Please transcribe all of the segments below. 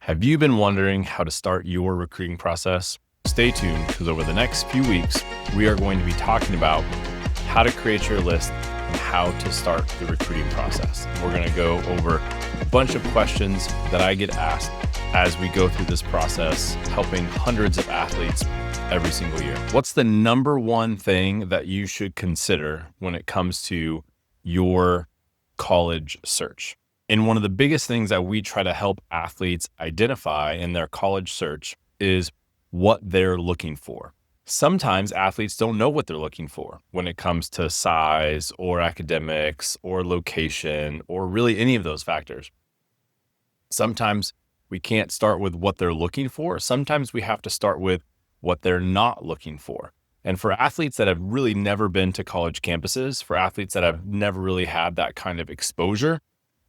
Have you been wondering how to start your recruiting process? Stay tuned because over the next few weeks, we are going to be talking about how to create your list and how to start the recruiting process. We're going to go over a bunch of questions that I get asked as we go through this process, helping hundreds of athletes every single year. What's the number one thing that you should consider when it comes to your college search? And one of the biggest things that we try to help athletes identify in their college search is what they're looking for. Sometimes athletes don't know what they're looking for when it comes to size or academics or location or really any of those factors. Sometimes we can't start with what they're looking for. Sometimes we have to start with what they're not looking for. And for athletes that have really never been to college campuses, for athletes that have never really had that kind of exposure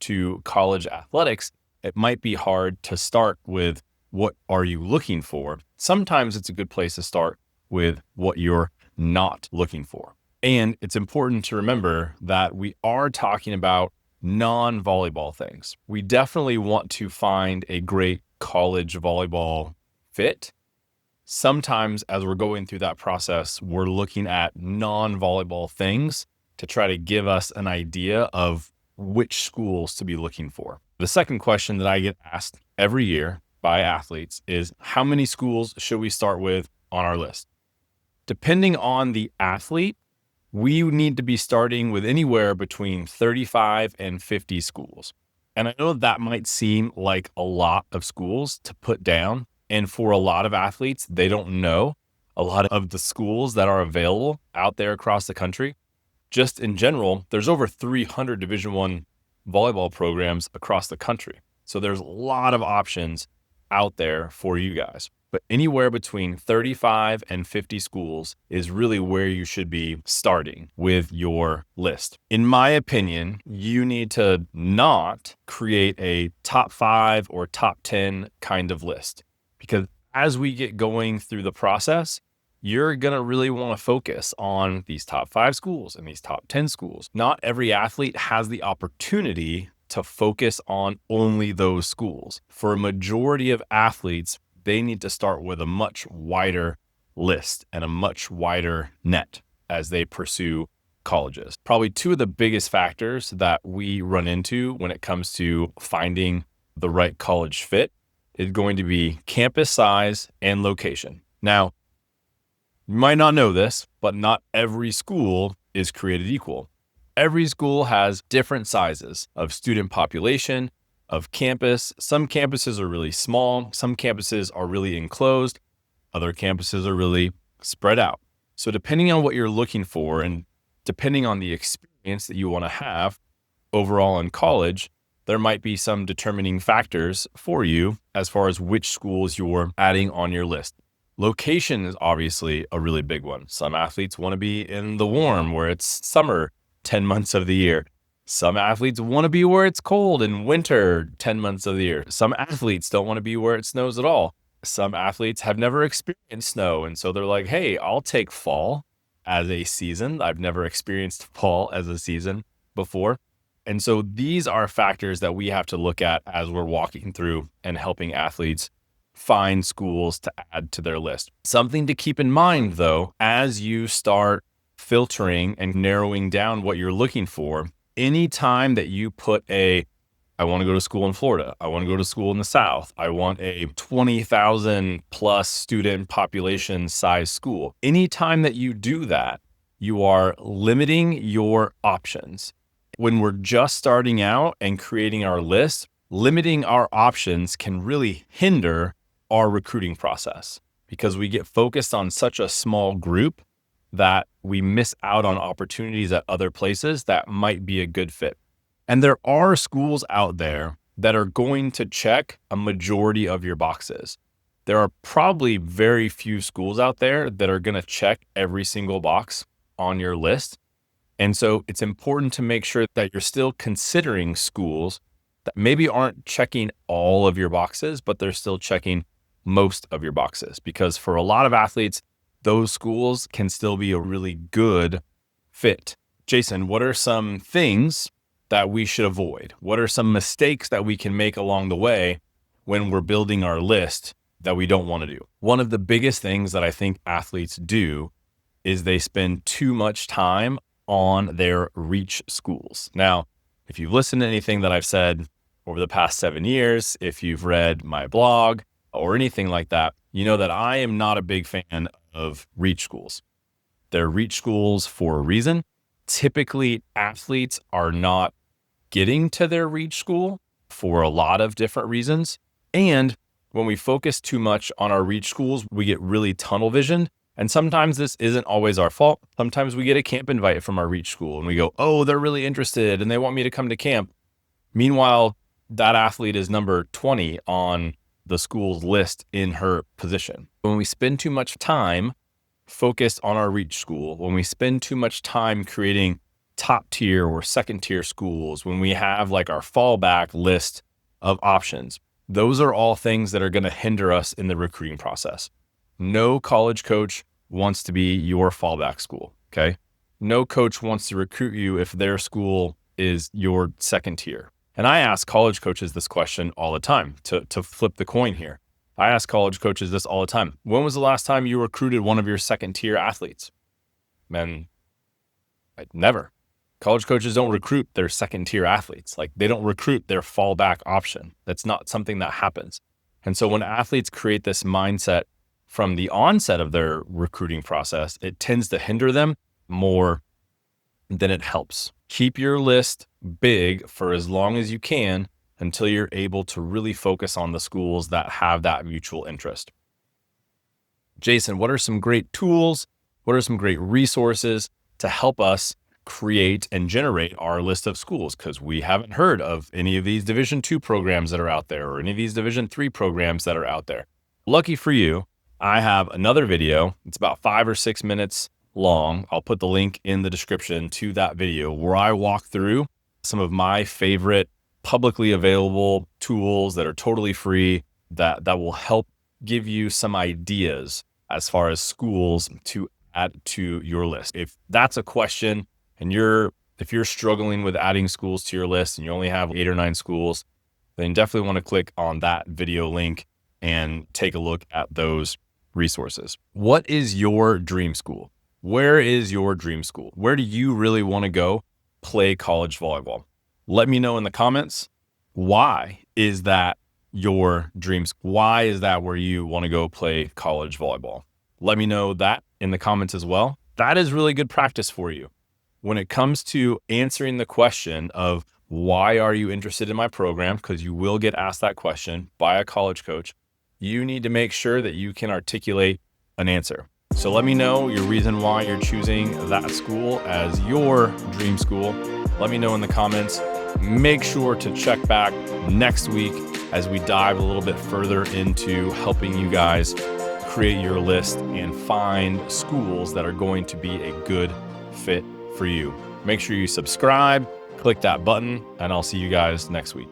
to college athletics, it might be hard to start with what are you looking for. Sometimes it's a good place to start with what you're not looking for. And it's important to remember that we are talking about non-volleyball things. We definitely want to find a great college volleyball fit. Sometimes as we're going through that process, we're looking at non-volleyball things to try to give us an idea of which schools to be looking for. The second question that I get asked every year by athletes is, how many schools should we start with on our list? Depending on the athlete, we need to be starting with anywhere between 35 and 50 schools. And I know that might seem like a lot of schools to put down. And for a lot of athletes, they don't know a lot of the schools that are available out there across the country. Just in general, there's over 300 Division I volleyball programs across the country. So there's a lot of options out there for you guys. But anywhere between 35 and 50 schools is really where you should be starting with your list. In my opinion, you need to not create a top 5 or top 10 kind of list, because as we get going through the process, you're going to really want to focus on these top 5 schools and these top 10 schools. Not every athlete has the opportunity to focus on only those schools. For a majority of athletes, they need to start with a much wider list and a much wider net as they pursue colleges. Probably two of the biggest factors that we run into when it comes to finding the right college fit is going to be campus size and location. Now, you might not know this, but not every school is created equal. Every school has different sizes of student population, of campus. Some campuses are really small. Some campuses are really enclosed. Other campuses are really spread out. So depending on what you're looking for and depending on the experience that you want to have overall in college, there might be some determining factors for you as far as which schools you're adding on your list. Location is obviously a really big one. Some athletes want to be in the warm where it's summer 10 months of the year. Some athletes want to be where it's cold in winter 10 months of the year. Some athletes don't want to be where it snows at all. Some athletes have never experienced snow. And so they're like, hey, I'll take fall as a season. I've never experienced fall as a season before. And so these are factors that we have to look at as we're walking through and helping athletes find schools to add to their list. Something to keep in mind, though, as you start filtering and narrowing down what you're looking for, anytime that you put I want to go to school in Florida, I want to go to school in the South, I want a 20,000 plus student population size school. Anytime that you do that, you are limiting your options. When we're just starting out and creating our list, limiting our options can really hinder our recruiting process because we get focused on such a small group that we miss out on opportunities at other places that might be a good fit. And there are schools out there that are going to check a majority of your boxes. There are probably very few schools out there that are going to check every single box on your list. And so it's important to make sure that you're still considering schools that maybe aren't checking all of your boxes, but they're still checking most of your boxes, because for a lot of athletes, those schools can still be a really good fit. Jason, what are some things that we should avoid? What are some mistakes that we can make along the way when we're building our list that we don't want to do. One of the biggest things that I think athletes do is they spend too much time on their reach schools. Now, if you've listened to anything that I've said over the past 7 years, if you've read my blog or anything like that, you know that I am not a big fan of reach schools. They're reach schools for a reason. Typically, athletes are not getting to their reach school for a lot of different reasons. And when we focus too much on our reach schools, we get really tunnel visioned. And sometimes this isn't always our fault. Sometimes we get a camp invite from our reach school and we go, oh, they're really interested and they want me to come to camp. Meanwhile, that athlete is number 20 on the school's list in her position. When we spend too much time focused on our reach school, when we spend too much time creating top tier or second tier schools, when we have like our fallback list of options, those are all things that are going to hinder us in the recruiting process. No college coach wants to be your fallback school, okay? No coach wants to recruit you if their school is your second tier. And I ask college coaches this question all the time to flip the coin here. I ask college coaches this all the time. When was the last time you recruited one of your second tier athletes? Man, never. College coaches don't recruit their second tier athletes. Like they don't recruit their fallback option. That's not something that happens. And so when athletes create this mindset from the onset of their recruiting process, it tends to hinder them more than it helps. Keep your list big for as long as you can until you're able to really focus on the schools that have that mutual interest. Jason, what are some great tools? What are some great resources to help us create and generate our list of schools? Because we haven't heard of any of these Division II programs that are out there or any of these Division III programs that are out there. Lucky for you, I have another video. It's about 5 or 6 minutes long. I'll put the link in the description to that video where I walk through some of my favorite publicly available tools that are totally free that will help give you some ideas as far as schools to add to your list. If that's a question and if you're struggling with adding schools to your list and you only have 8 or 9 schools, then definitely want to click on that video link and take a look at those resources. What is your dream school? Where is your dream school? Where do you really want to go play college volleyball? Let me know in the comments. Why is that your dream school? Why is that where you want to go play college volleyball? Let me know that in the comments as well. That is really good practice for you. When it comes to answering the question of why are you interested in my program, because you will get asked that question by a college coach, you need to make sure that you can articulate an answer. So let me know your reason why you're choosing that school as your dream school. Let me know in the comments. Make sure to check back next week as we dive a little bit further into helping you guys create your list and find schools that are going to be a good fit for you. Make sure you subscribe, click that button, and I'll see you guys next week.